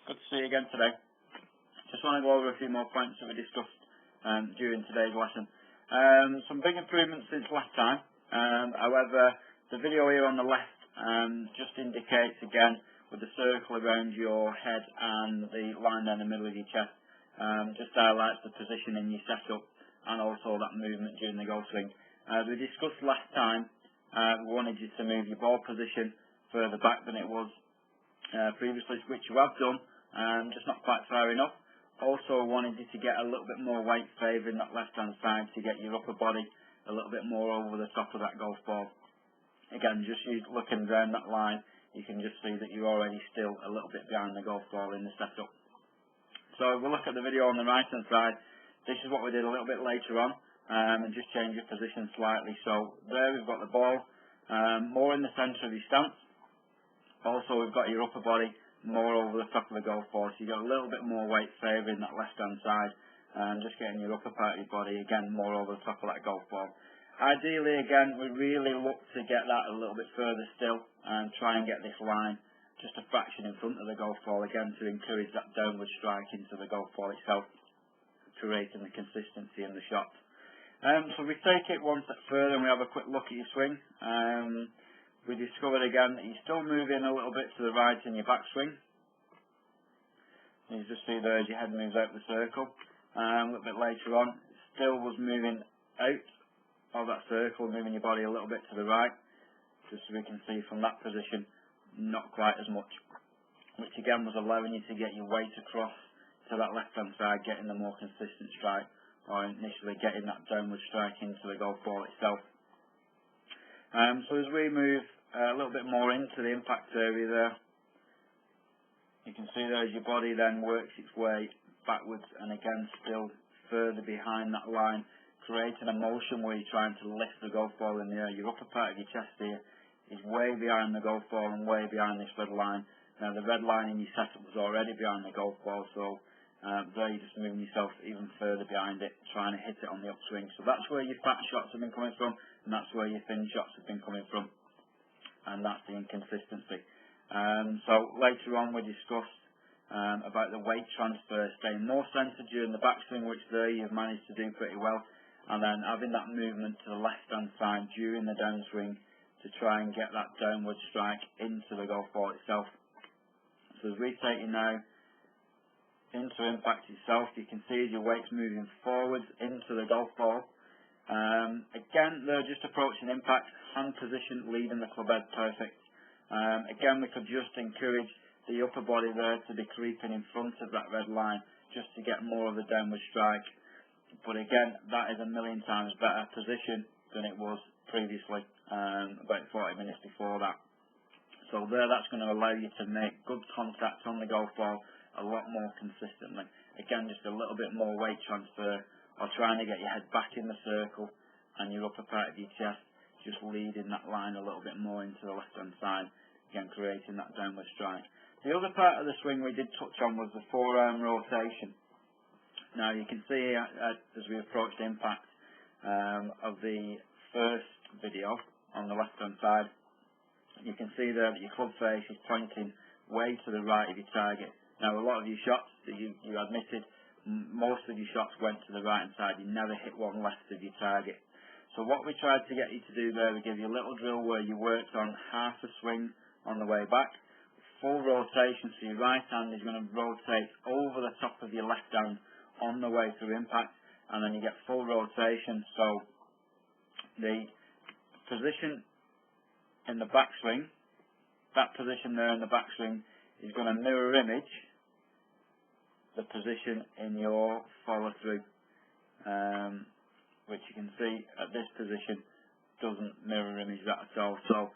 Good to see you again today. Just want to go over a few more points that we discussed during today's lesson. Some big improvements since last time. However, the video here on the left just indicates again with the circle around your head and the line down the middle of your chest. Just highlights the position in your setup and also that movement during the golf swing. As we discussed last time, we wanted you to move your ball position further back than it was previously, which you have done, just not quite far enough. Also wanted you to get a little bit more weight favouring that left hand side to get your upper body a little bit more over the top of that golf ball. Again, just looking down that line, you can just see that you're already still a little bit behind the golf ball in the setup. So if we look at the video on the right hand side, this is what we did a little bit later on, and just change your position slightly. So there we've got the ball more in the centre of your stance. Also we've got your upper body more over the top of the golf ball, so you've got a little bit more weight favouring that left hand side, and just getting your upper part of your body again more over the top of that golf ball. Ideally, again, we really look to get that a little bit further still and try and get this line just a fraction in front of the golf ball again to encourage that downward strike into the golf ball itself, creating the consistency in the shot. So we take it one step further and we have a quick look at your swing. We discovered again that you're still moving a little bit to the right in your backswing. You just see there as your head moves out the circle. A little bit later on, it still was moving out of that circle, moving your body a little bit to the right. Just so we can see from that position, not quite as much. Which again was allowing you to get your weight across to that left hand side, getting the more consistent strike, or initially getting that downward strike into the golf ball itself. So as we move a little bit more into the impact area there, you can see there as your body then works its way backwards and again still further behind that line, creating a motion where you're trying to lift the golf ball in the air. Your upper part of your chest here is way behind the golf ball and way behind this red line. Now the red line in your setup was already behind the golf ball, so there you're just moving yourself even further behind it, trying to hit it on the upswing. So that's where your fat shots have been coming from, and that's where your thin shots have been coming from, and that's the inconsistency. So later on we discussed about the weight transfer, staying more centred during the backswing, which there you've managed to do pretty well, and then having that movement to the left hand side during the downswing to try and get that downward strike into the golf ball itself. So as we take you now into impact itself, you can see as your weight's moving forwards into the golf ball. Again, they're just approaching impact, hand position, leading the club head perfect. Again, we could just encourage the upper body there to be creeping in front of that red line just to get more of a downward strike. But again, that is a million times better position than it was previously, about 40 minutes before that. So there, that's going to allow you to make good contact on the golf ball a lot more consistently. Again, just a little bit more weight transfer, or trying to get your head back in the circle and your upper part of your chest just leading that line a little bit more into the left hand side, again creating that downward strike. The other part of the swing we did touch on was the forearm rotation. Now you can see as we approached impact of the first video on the left hand side, you can see there that your club face is pointing way to the right of your target. Now a lot of your shots that you admitted, most of your shots went to the right hand side. You never hit one left of your target. So what we tried to get you to do there, we gave you a little drill where you worked on half a swing on the way back, full rotation, so your right hand is going to rotate over the top of your left hand on the way through impact, and then you get full rotation. So the position in the backswing, that position there in the backswing is going to mirror image the position in your follow through, which you can see at this position doesn't mirror image that at all. So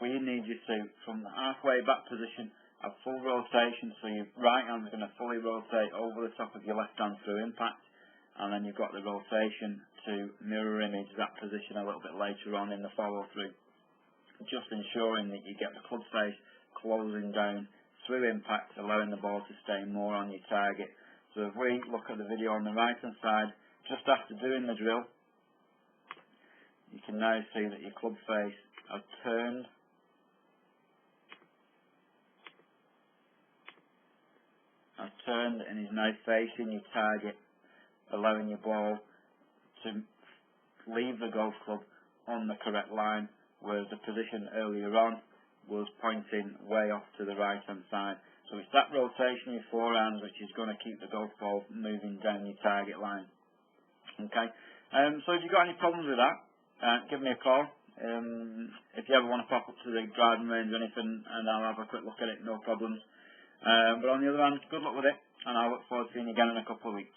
we need you to, from the halfway back position, have full rotation, so your right hand is going to fully rotate over the top of your left hand through impact, and then you've got the rotation to mirror image that position a little bit later on in the follow through, just ensuring that you get the club face closing down through impact, allowing the ball to stay more on your target. So if we look at the video on the right hand side, just after doing the drill, you can now see that your club face has turned I've turned and is now facing your target, allowing your ball to leave the golf club on the correct line, whereas the position earlier on was pointing way off to the right hand side. So it's that rotation of your forehands which is going to keep the golf ball moving down your target line. Okay, so if you've got any problems with that, give me a call. If you ever want to pop up to the driving range or anything, and I'll have a quick look at it, no problems. But on the other hand, good luck with it, and I look forward to seeing you again in a couple of weeks.